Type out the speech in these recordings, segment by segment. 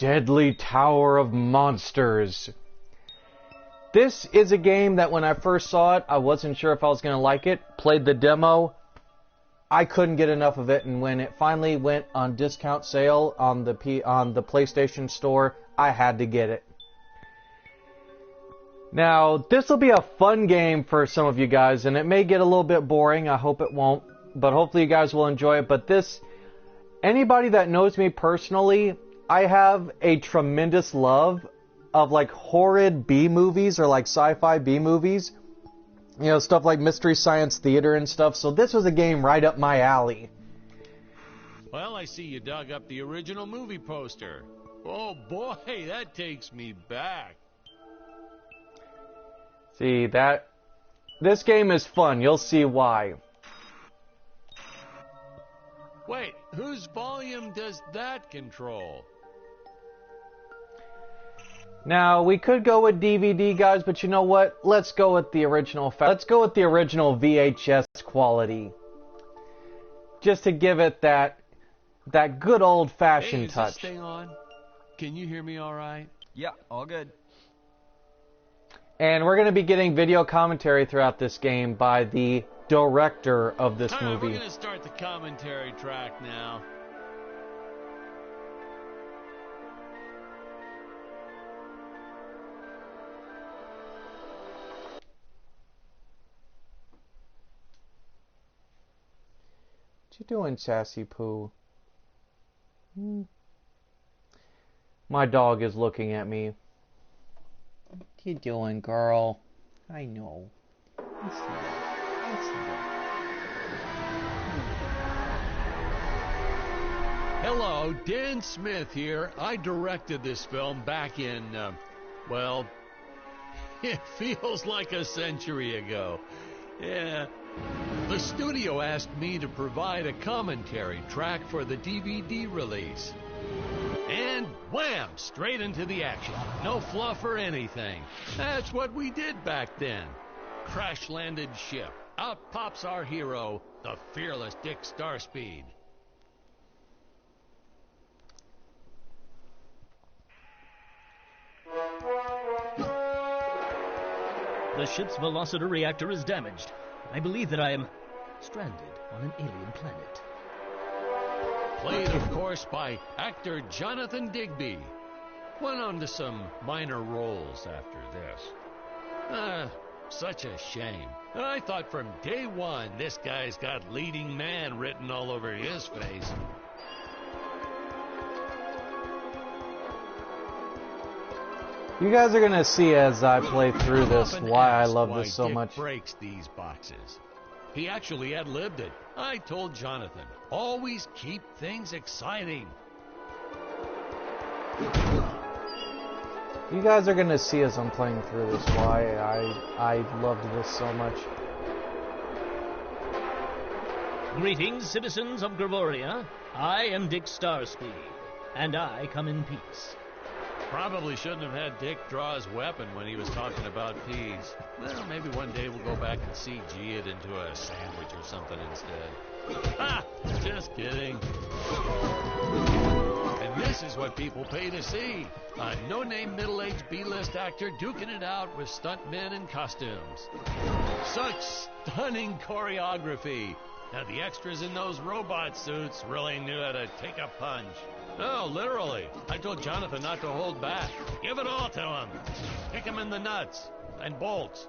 Deadly Tower of Monsters. This is a game that when I first saw it, I wasn't sure if I was going to like it. Played the demo. I couldn't get enough of it, and when it finally went on discount sale on the PlayStation Store, I had to get it. Now, this will be a fun game for some of you guys, and it may get a little bit boring. I hope it won't, but hopefully you guys will enjoy it. But this, anybody that knows me personally, I have a tremendous love of like horrid B movies or like sci-fi B movies. You know, stuff like Mystery Science Theater and stuff. So this was a game right up my alley. Well, I see you dug up the original movie poster. Oh boy, that takes me back. See, this game is fun. You'll see why. Wait, whose volume does that control? Now, we could go with DVD, guys, but you know what? Let's go with the original. Let's go with the original VHS quality. Just to give it that good old-fashioned touch. Is this thing on? Can you hear me all right? Yeah, all good. And we're going to be getting video commentary throughout this game by the director of this movie. We're going to start the commentary track now. What you doing, Sassy Poo? My dog is looking at me. What you doing, girl? I know. I see you. Hello, Dan Smith here. I directed this film back in, well, it feels like a century ago. Yeah. The studio asked me to provide a commentary track for the DVD release. And wham! Straight into the action. No fluff or anything. That's what we did back then. Crash-landed ship. Out pops our hero, the fearless Dick Starspeed. The ship's velocity reactor is damaged. I believe that I am stranded on an alien planet. Played, of course, by actor Jonathan Digby. Went on to some minor roles after this. Such a shame. I thought from day one this guy's got leading man written all over his face. You guys are gonna see as I play through this why I love this so much. Breaks these boxes. He actually ad-libbed it. I told Jonathan, always keep things exciting. You guys are gonna see as I'm playing through this why I loved this so much. Greetings, citizens of Gravoria. I am Dick Starspeed, and I come in peace. Probably shouldn't have had Dick draw his weapon when he was talking about peas. Well, maybe one day we'll go back and CG it into a sandwich or something instead. Ah! Just kidding. And this is what people pay to see. A no-name middle-aged B-list actor duking it out with stuntmen in costumes. Such stunning choreography. Now, the extras in those robot suits really knew how to take a punch. No, literally. I told Jonathan not to hold back. Give it all to him. Kick him in the nuts and bolts.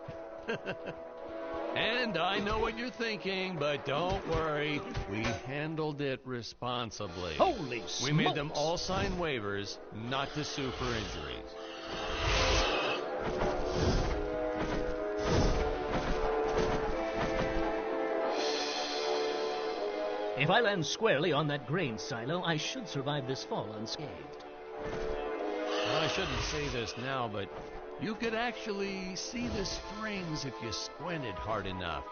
And I know what you're thinking, but don't worry. We handled it responsibly. Holy smokes! We made them all sign waivers not to sue for injuries. If I land squarely on that grain silo, I should survive this fall unscathed. Well, I shouldn't say this now, but you could actually see the strings if you squinted hard enough.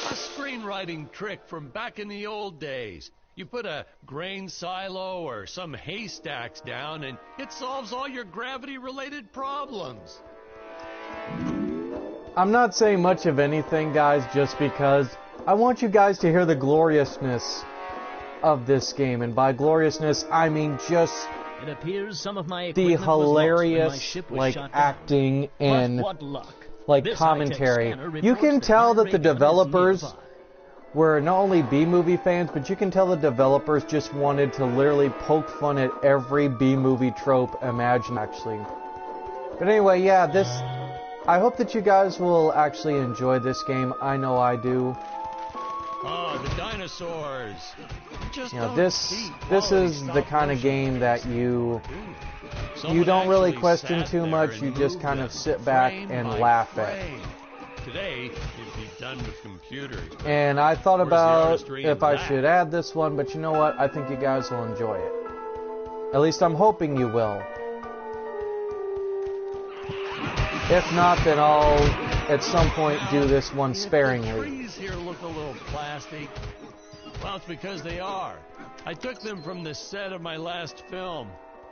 A screenwriting trick from back in the old days. You put a grain silo or some haystacks down and it solves all your gravity-related problems. I'm not saying much of anything, guys, just because I want you guys to hear the gloriousness of this game. And by gloriousness, I mean just It appears some of my the equipment was lost when my hilarious, ship was like, shot down. acting and, But what luck. like, This commentary. high-tech scanner You reports can tell my that the radar is developers nearby. were not only B-movie fans, but you can tell the developers just wanted to literally poke fun at every B-movie trope imaginable, actually. But anyway, yeah, I hope that you guys will actually enjoy this game. I know I do. Oh, the dinosaurs. Just You know, don't this see is quality the stop kind of motion. game that you Someone don't really actually question sat too there much. and You just moved kind it of sit back frame and by laugh at. frame. Today, it'd be done with computers. And I thought Where's the about artistry in if I that? should add this one, but you know what? I think you guys will enjoy it. At least I'm hoping you will. If not, then I'll at some point do this one If the sparingly. trees here look a little plastic, well, it's because they are. I took them from the set of my last film,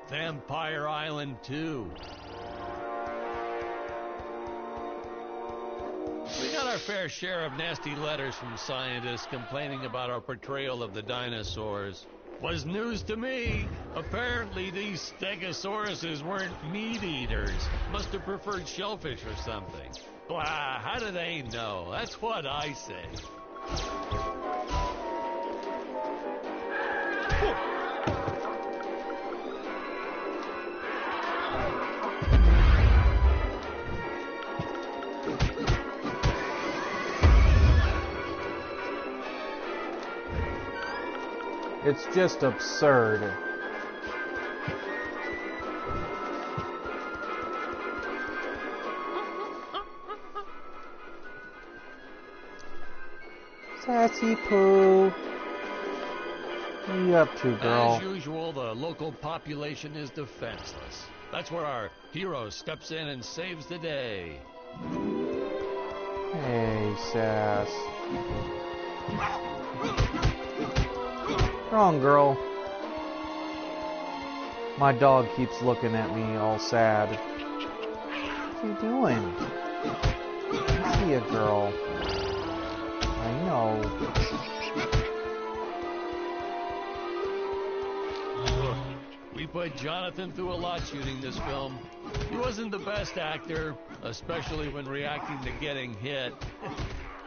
Vampire Island 2. We got our fair share of nasty letters from scientists complaining about our portrayal of the dinosaurs. Was news to me. Apparently these stegosauruses weren't meat eaters. Must have preferred shellfish or something. Blah, how do they know? That's what I say. It's just absurd. Sassy Pooh. What are you up to, girl? As usual, the local population is defenseless. That's where our hero steps in and saves the day. Hey, Sass. Come on, girl. My dog keeps looking at me all sad. What are you doing? I see a girl. I know. We put Jonathan through a lot shooting this film. He wasn't the best actor, especially when reacting to getting hit.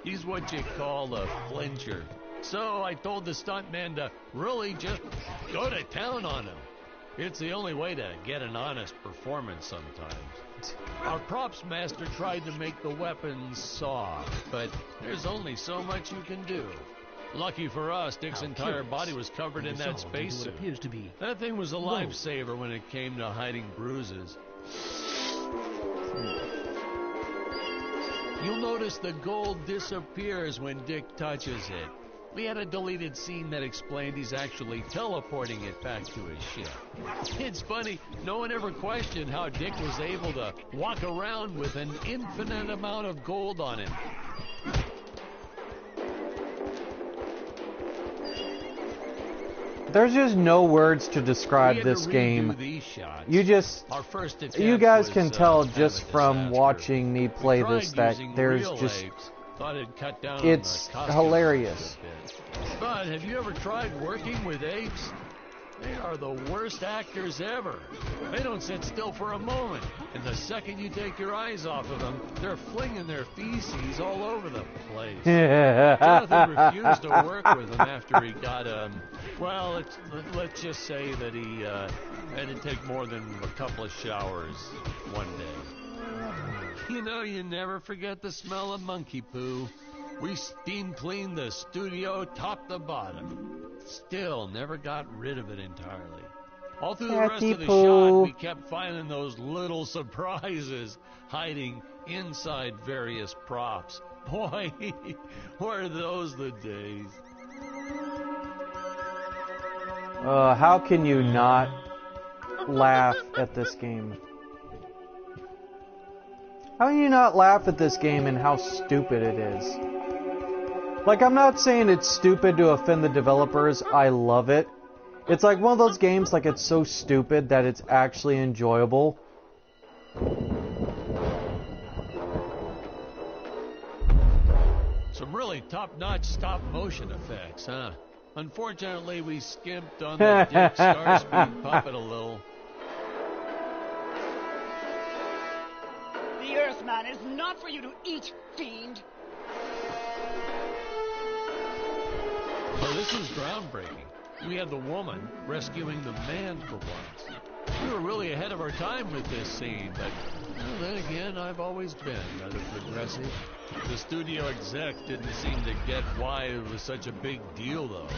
He's what you call a flincher. So I told the stuntman to really just go to town on him. It's the only way to get an honest performance sometimes. Our props master tried to make the weapons soft, but there's only so much you can do. Lucky for us, Dick's entire body was covered in that spacesuit. Appears to be. That thing was a lifesaver when it came to hiding bruises. You'll notice the gold disappears when Dick touches it. We had a deleted scene that explained he's actually teleporting it back to his ship. It's funny, no one ever questioned how Dick was able to walk around with an infinite amount of gold on him. There's just no words to We describe had to this redo game. these shots. Our first You guys attempt can was, tell kind just of a from disaster. watching me play We tried this that using there's real just apes. Thought it'd cut down on it's the costume hilarious. a bit. But have you ever tried working with apes? They are the worst actors ever. They don't sit still for a moment, and the second you take your eyes off of them, they're flinging their feces all over the place. Jonathan refused to work with him after he got well, let's just say that he had to take more than a couple of showers one day. You know, you never forget the smell of monkey poo. We steam cleaned the studio top to bottom. Still never got rid of it entirely. All through the rest of the shot, we kept finding those little surprises hiding inside various props. Boy, were those the days. How can you not laugh at this game? How can you not laugh at this game and how stupid it is? Like, I'm not saying it's stupid to offend the developers. I love it. It's like one of those games, like, it's so stupid that it's actually enjoyable. Some really top-notch stop-motion effects, huh? Unfortunately, we skimped on the Dick Starspeed puppet a little. The Earthman is not for you to eat, fiend. Well, this was groundbreaking. We had the woman rescuing the man for once. We were really ahead of our time with this scene, but well, then again, I've always been rather progressive. The studio exec didn't seem to get why it was such a big deal, though.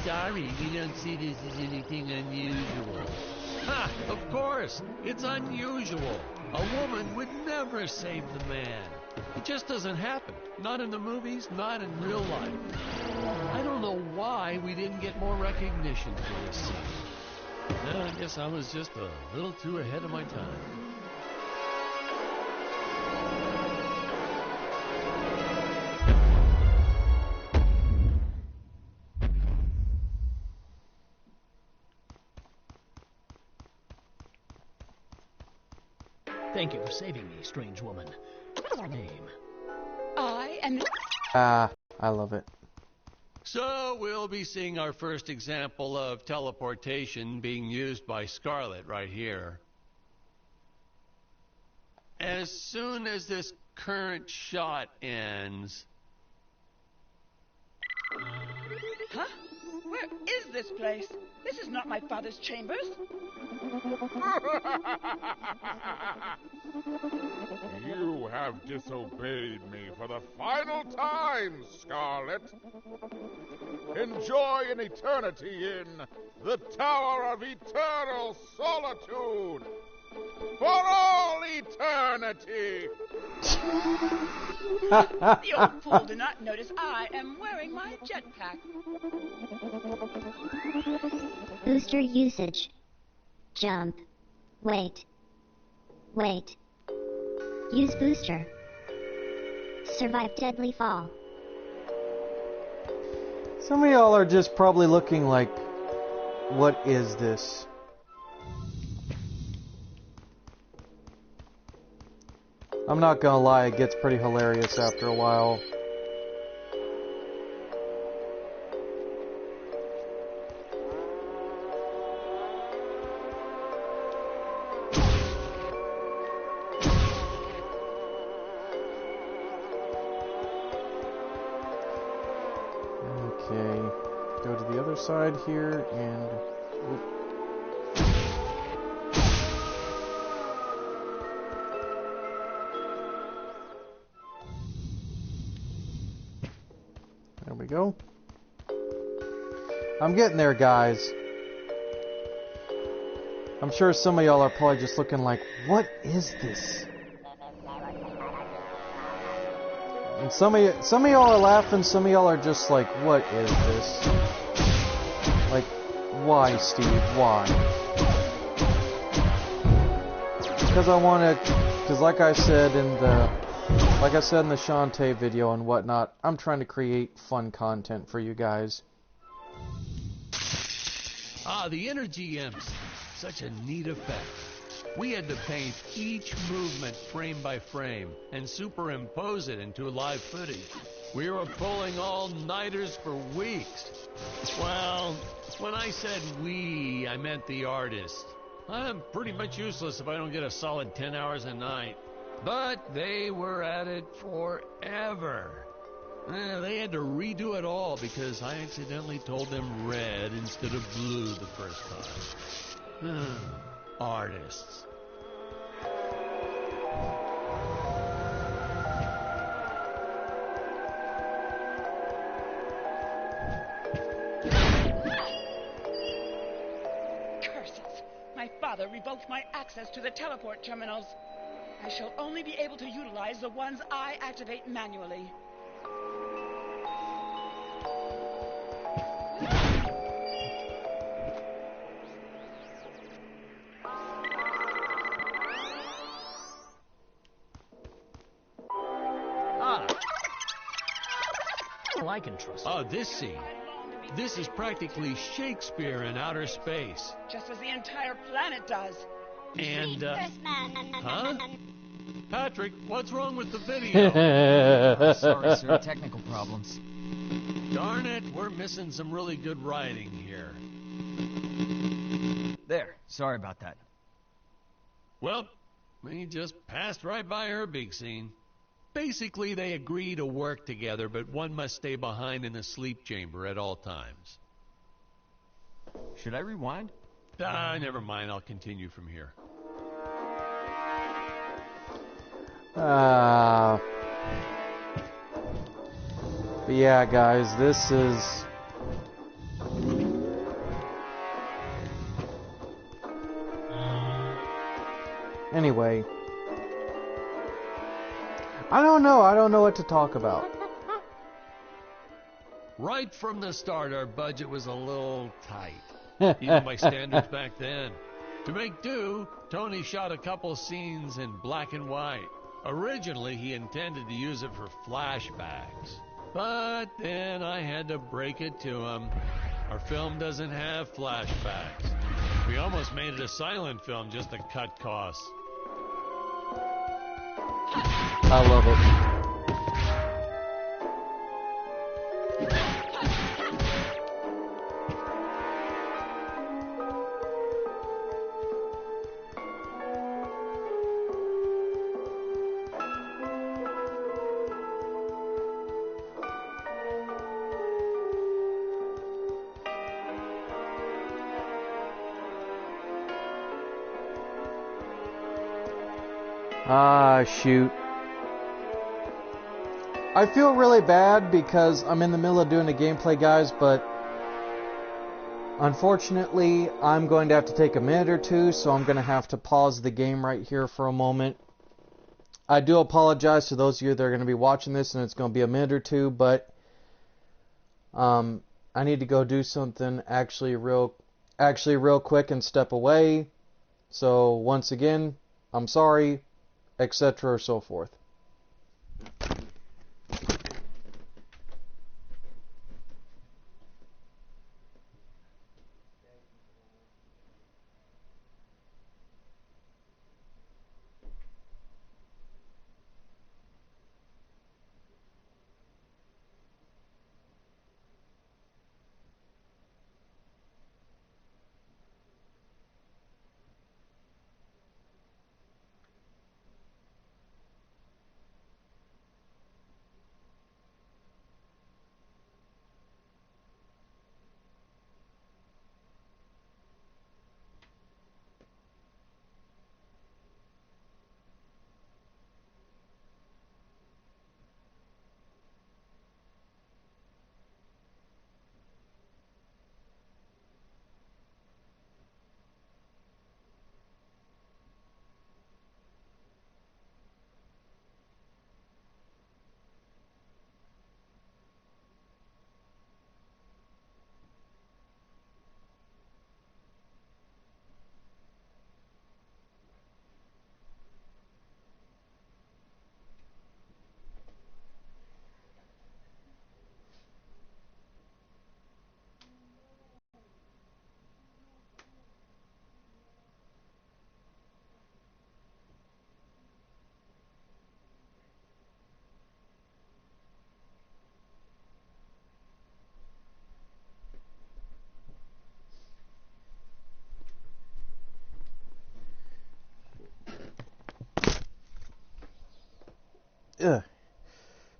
Sorry, we don't see this as anything unusual. Ha! Of course! It's unusual. A woman would never save the man. It just doesn't happen. Not in the movies, not in real life. I don't know why we didn't get more recognition for this scene. I guess I was just a little too ahead of my time. Thank you for saving me, strange woman. What's your name? I am... I love it. So we'll be seeing our first example of teleportation being used by Scarlet right here. As soon as this current shot ends... Huh? Where is this place? This is not my father's chambers. You have disobeyed me for the final time, Scarlet. Enjoy an eternity in the Tower of Eternal Solitude. For all eternity! The old fool did not notice I am wearing my jetpack. Booster usage. Jump. Wait. Wait. Use booster. Survive deadly fall. Some of y'all are just probably looking like, what is this? I'm not gonna lie, it gets pretty hilarious after a while. Okay, go to the other side here and... Oop. There we go. I'm getting there, guys. I'm sure some of y'all are probably just looking like, what is this? And some of y'all are laughing, some of y'all are just like, what is this? Like, why, Steve? Why? Because I want to, because like I said in the Shantae video and whatnot, I'm trying to create fun content for you guys. Ah, the energy imps. Such a neat effect. We had to paint each movement frame by frame and superimpose it into live footage. We were pulling all-nighters for weeks. Well, when I said we, I meant the artists. I'm pretty much useless if I don't get a solid 10 hours a night. But they were at it forever. They had to redo it all because I accidentally told them red instead of blue the first time. Artists. Curses! My father revoked my access to the teleport terminals. I shall only be able to utilize the ones I activate manually. I can trust. Oh, this scene. This is practically Shakespeare in outer space. Just as the entire planet does. And, huh? Patrick, what's wrong with the video? Sorry, sir. Technical problems. Darn it, we're missing some really good writing here. There. Sorry about that. Well, we just passed right by her big scene. Basically, they agree to work together, but one must stay behind in the sleep chamber at all times. Should I rewind? Never mind. I'll continue from here. But yeah, guys, this is... Anyway. I don't know what to talk about. Right from the start, our budget was a little tight, even by standards back then. To make do, Tony shot a couple scenes in black and white. Originally, he intended to use it for flashbacks. But then I had to break it to him. Our film doesn't have flashbacks. We almost made it a silent film just to cut costs. I love it. Ah, shoot. I feel really bad because I'm in the middle of doing the gameplay, guys, but unfortunately, I'm going to have to take a minute or two, so I'm going to have to pause the game right here for a moment. I do apologize to those of you that are going to be watching this, and it's going to be a minute or two, but I need to go do something actually real quick and step away. So once again, I'm sorry, etc. or so forth.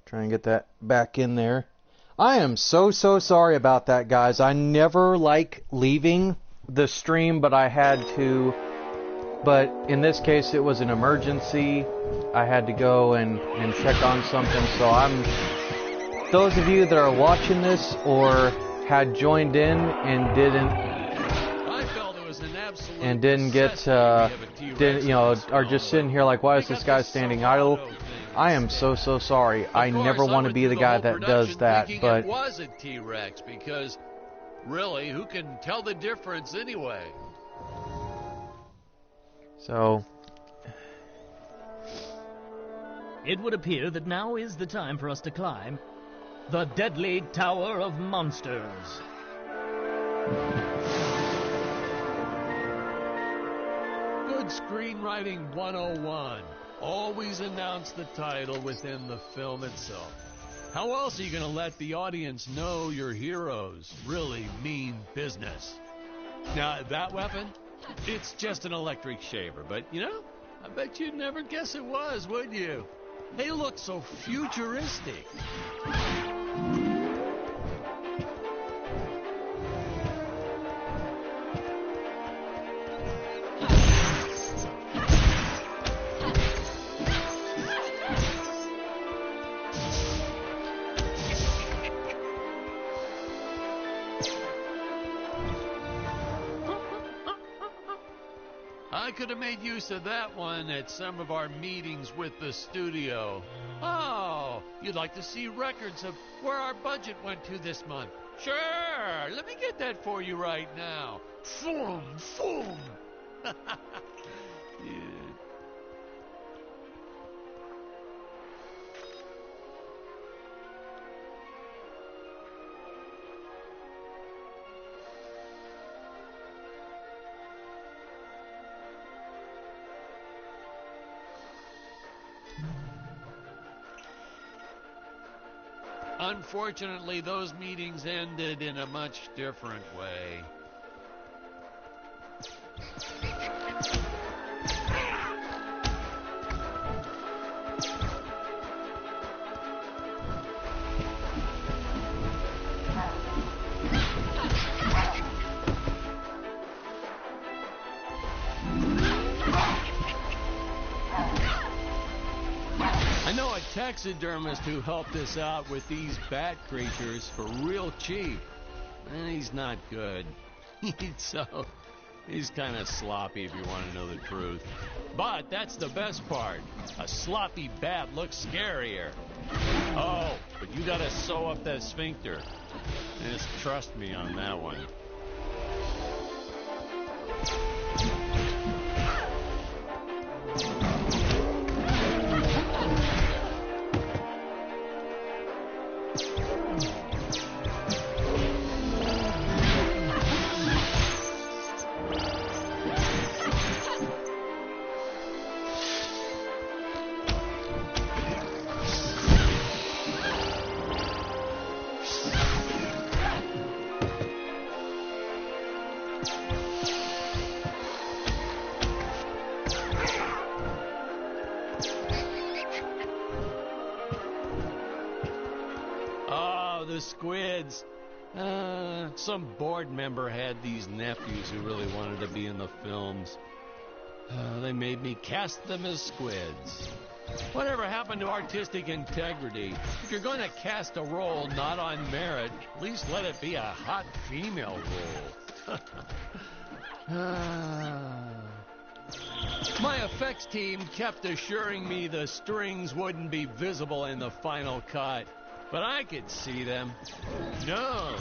Try and get that back in there. I am so sorry about that, guys. I never like leaving the stream, but I had to. But in this case, it was an emergency. I had to go and check on something. So those of you that are watching this or had joined in and didn't get, are just sitting here like, why is this guy standing idle? I am so sorry. I never want to be the guy that does that, but it was a T-Rex because, really, who can tell the difference anyway? So, it would appear that now is the time for us to climb the Deadly Tower of Monsters. Good screenwriting 101. Always announce the title within the film itself. How else are you going to let the audience know your heroes really mean business? Now, that weapon, it's just an electric shaver, but, you know, I bet you'd never guess it was, would you? They look so futuristic. I could have made use of that one at some of our meetings with the studio. Oh, you'd like to see records of where our budget went to this month? Sure, let me get that for you right now. Boom, boom. Yeah. Unfortunately, those meetings ended in a much different way. I know a taxidermist who helped us out with these bat creatures for real cheap. And he's not good. He's kind of sloppy if you want to know the truth. But that's the best part. A sloppy bat looks scarier. Oh, but you gotta sew up that sphincter. Just trust me on that one. The squids. Some board member had these nephews who really wanted to be in the films. They made me cast them as squids. Whatever happened to artistic integrity? If you're going to cast a role not on merit, at least let it be a hot female role. My effects team kept assuring me the strings wouldn't be visible in the final cut. But I could see them. No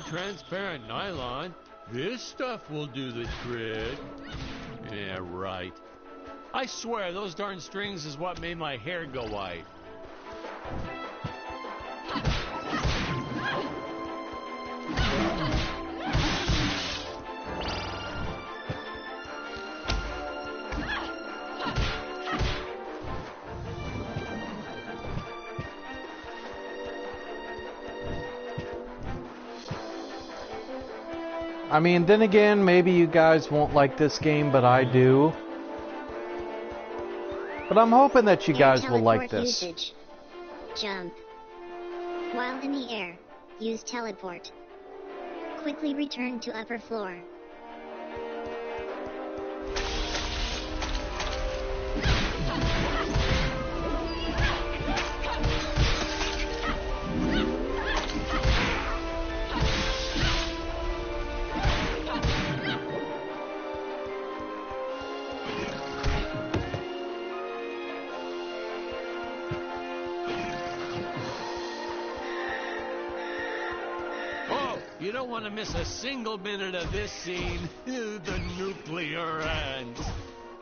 transparent nylon. This stuff will do the trick. Yeah, right. I swear, those darn strings is what made my hair go white. I mean, then again, maybe you guys won't like this game, but I do. But I'm hoping that you guys will like this. Usage. Jump. While in the air, use teleport. Quickly return to upper floor. You don't want to miss a single minute of this scene. The nuclear ends.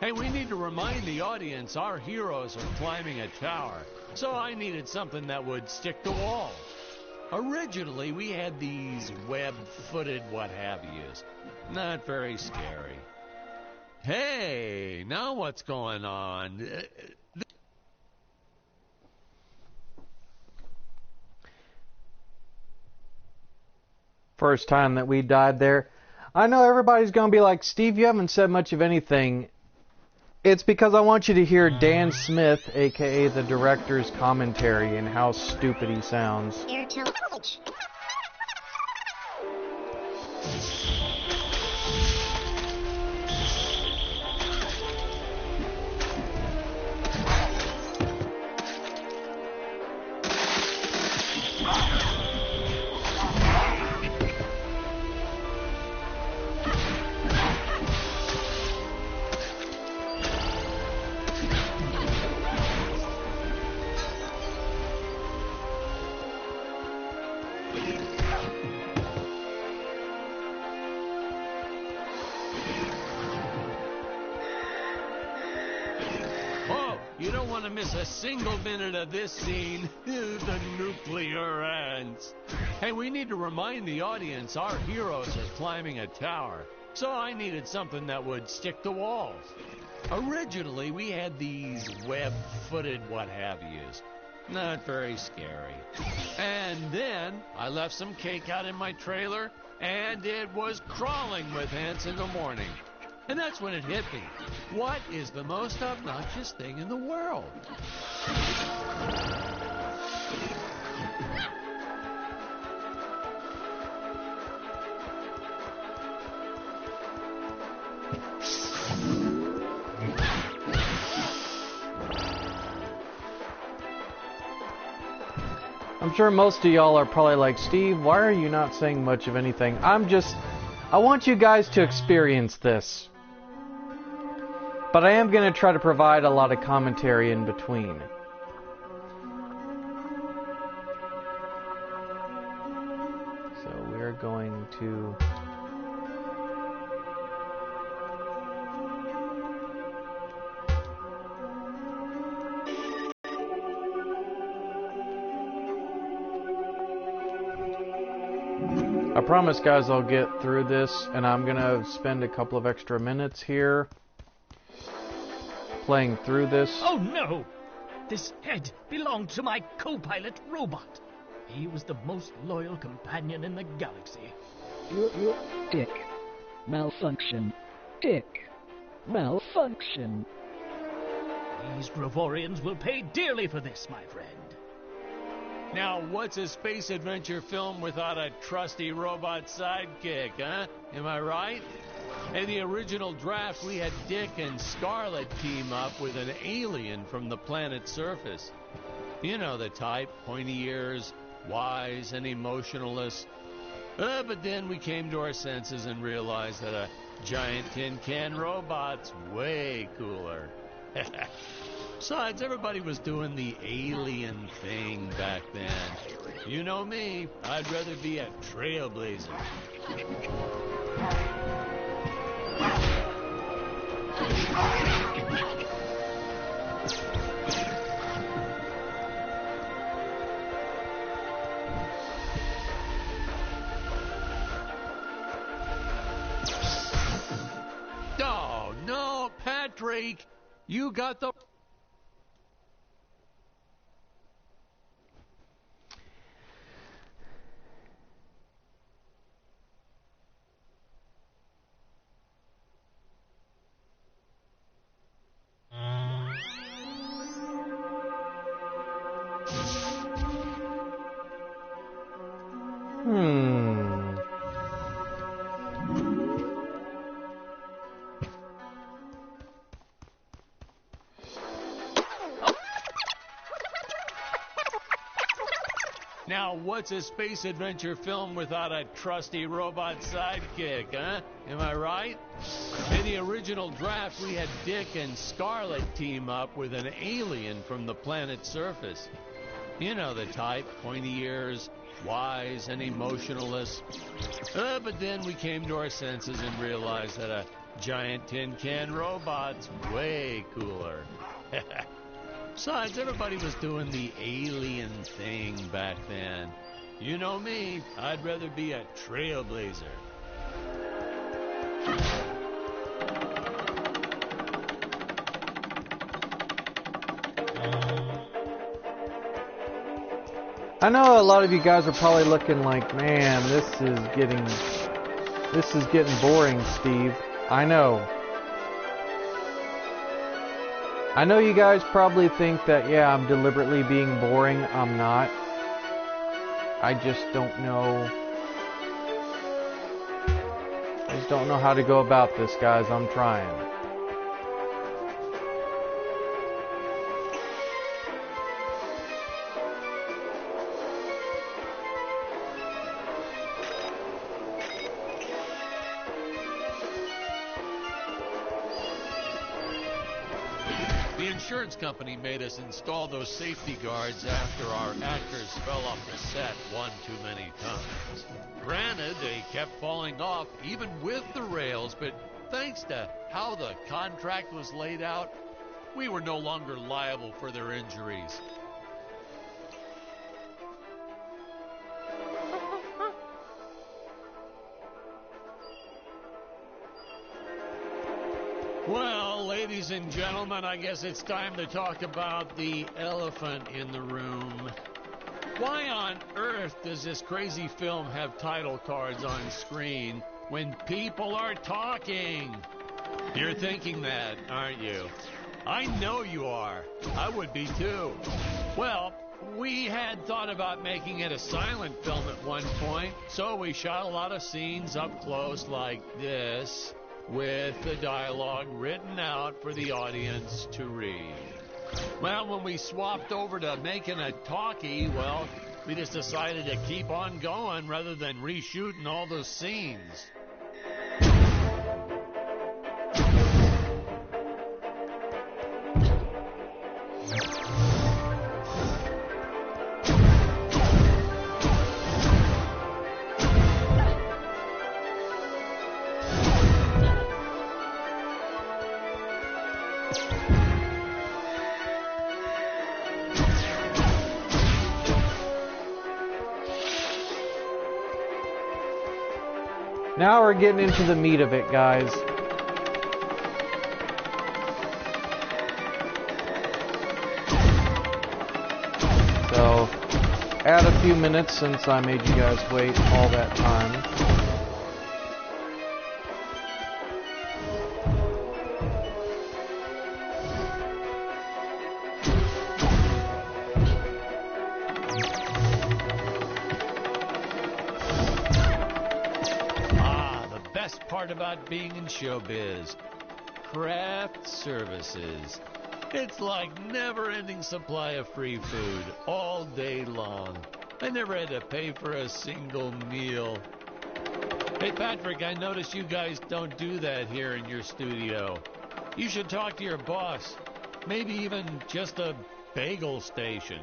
Hey, we need to remind the audience our heroes are climbing a tower. So I needed something that would stick to walls. Originally, we had these web-footed what-have-yous. Not very scary. Hey, now what's going on? First time that we died there. I know everybody's going to be like, Steve, you haven't said much of anything. It's because I want you to hear Dan Smith, a.k.a. the director's commentary, and how stupid he sounds. Airtel. You don't want to miss a single minute of this scene. The nuclear ants. Hey, we need to remind the audience our heroes are climbing a tower. So I needed something that would stick to walls. Originally, we had these web-footed what-have-yous. Not very scary. And then I left some cake out in my trailer, and it was crawling with ants in the morning. And that's when it hit me. What is the most obnoxious thing in the world? I'm sure most of y'all are probably like, Steve, why are you not saying much of anything? I want you guys to experience this. But I am going to try to provide a lot of commentary in between. So we're going to... I promise, guys, I'll get through this, and I'm going to spend a couple of extra minutes here playing through this. Oh no! This head belonged to my co-pilot robot. He was the most loyal companion in the galaxy. Dick. Malfunction. Dick. Malfunction. These Gravorians will pay dearly for this, my friend. Now, what's a space adventure film without a trusty robot sidekick, huh? Am I right? In the original draft, we had Dick and Scarlet team up with an alien from the planet's surface. You know the type, pointy ears, wise and emotionless. But then we came to our senses and realized that a giant tin can robot's way cooler. Besides, everybody was doing the alien thing back then. You know me, I'd rather be a trailblazer. Oh, no, Patrick! You got the... Now, what's a space adventure film without a trusty robot sidekick, huh? Am I right? In the original draft, we had Dick and Scarlet team up with an alien from the planet's surface. You know the type, pointy ears, wise and emotionless. But then we came to our senses and realized that a giant tin can robot's way cooler. Besides, everybody was doing the alien thing back then. You know me, I'd rather be a trailblazer. I know a lot of you guys are probably looking like, man, this is getting boring, Steve. I know. I know you guys probably think that, yeah, I'm deliberately being boring. I'm not. I just don't know. I just don't know how to go about this, guys. I'm trying. The insurance company made us install those safety guards after our actors fell off the set one too many times. Granted, they kept falling off even with the rails, but thanks to how the contract was laid out, we were no longer liable for their injuries. Well, ladies and gentlemen, I guess it's time to talk about the elephant in the room. Why on earth does this crazy film have title cards on screen when people are talking? You're thinking that, aren't you? I know you are. I would be too. Well, we had thought about making it a silent film at one point, so we shot a lot of scenes up close like this, with the dialogue written out for the audience to read. Well, when we swapped over to making a talkie, well, we just decided to keep on going rather than reshooting all those scenes. Now we're getting into the meat of it, guys. So, add a few minutes since I made you guys wait all that time. Part about being in showbiz. Craft services. It's like never-ending supply of free food all day long. I never had to pay for a single meal. Hey Patrick, I notice you guys don't do that here in your studio. You should talk to your boss. Maybe even just a bagel station.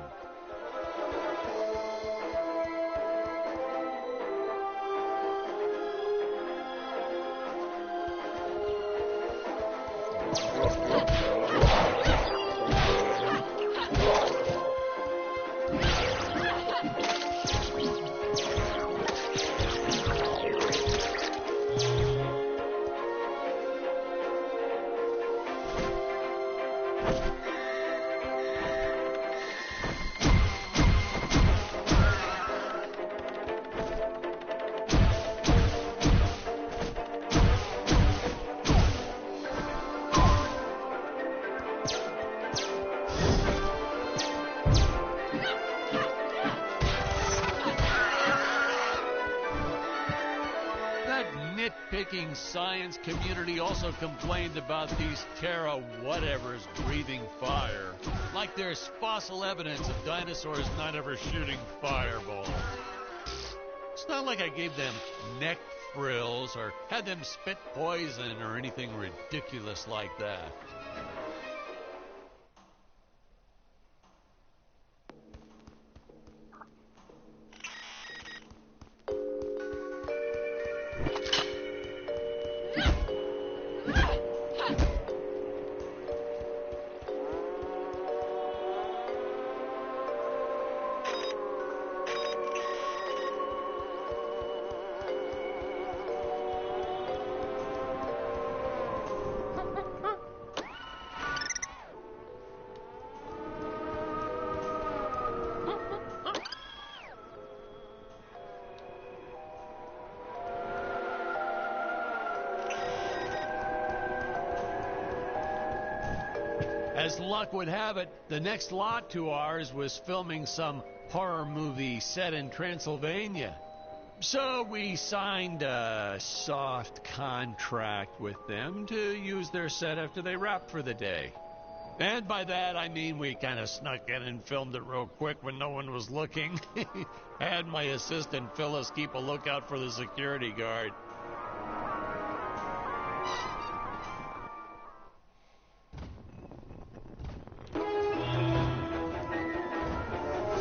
Nitpicking science community also complained about these Terra whatevers breathing fire, like there's fossil evidence of dinosaurs not ever shooting fireballs. It's not like I gave them neck frills or had them spit poison or anything ridiculous like that. As luck would have it, the next lot to ours was filming some horror movie set in Transylvania. So we signed a soft contract with them to use their set after they wrapped for the day. And by that, I mean we kind of snuck in and filmed it real quick when no one was looking. I had my assistant Phyllis keep a lookout for the security guard.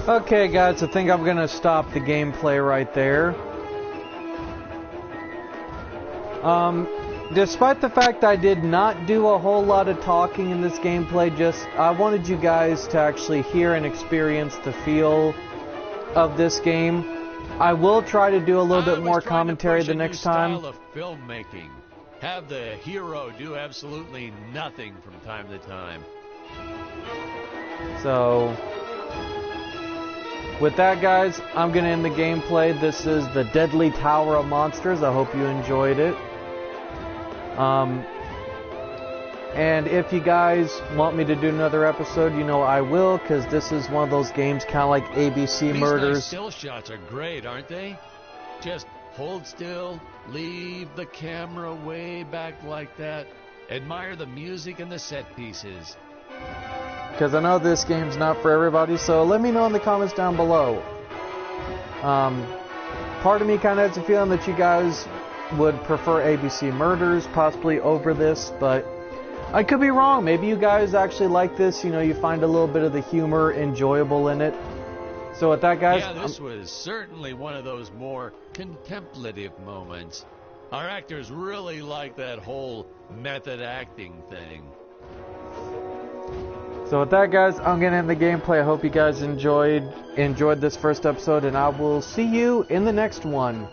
Okay, guys, I think I'm going to stop the gameplay right there. Despite the fact I did not do a whole lot of talking in this gameplay, I wanted you guys to actually hear and experience the feel of this game. I will try to do a little bit more commentary the next time. Style of filmmaking. Have the hero do absolutely nothing from time to time. So, with that, guys, I'm going to end the gameplay. This is the Deadly Tower of Monsters. I hope you enjoyed it. And if you guys want me to do another episode, you know I will, because this is one of those games kind of like ABC Murders. These still shots are great, aren't they? Just hold still, leave the camera way back like that, admire the music and the set pieces. Because I know this game's not for everybody, so let me know in the comments down below. Part of me kind of has a feeling that you guys would prefer ABC Murders possibly over this, but I could be wrong. Maybe you guys actually like this, you know, you find a little bit of the humor enjoyable in it. So with that, guys, yeah, this was certainly one of those more contemplative moments. Our actors really like that whole method acting thing. So with that, guys, I'm going to end the gameplay. I hope you guys enjoyed this first episode, and I will see you in the next one.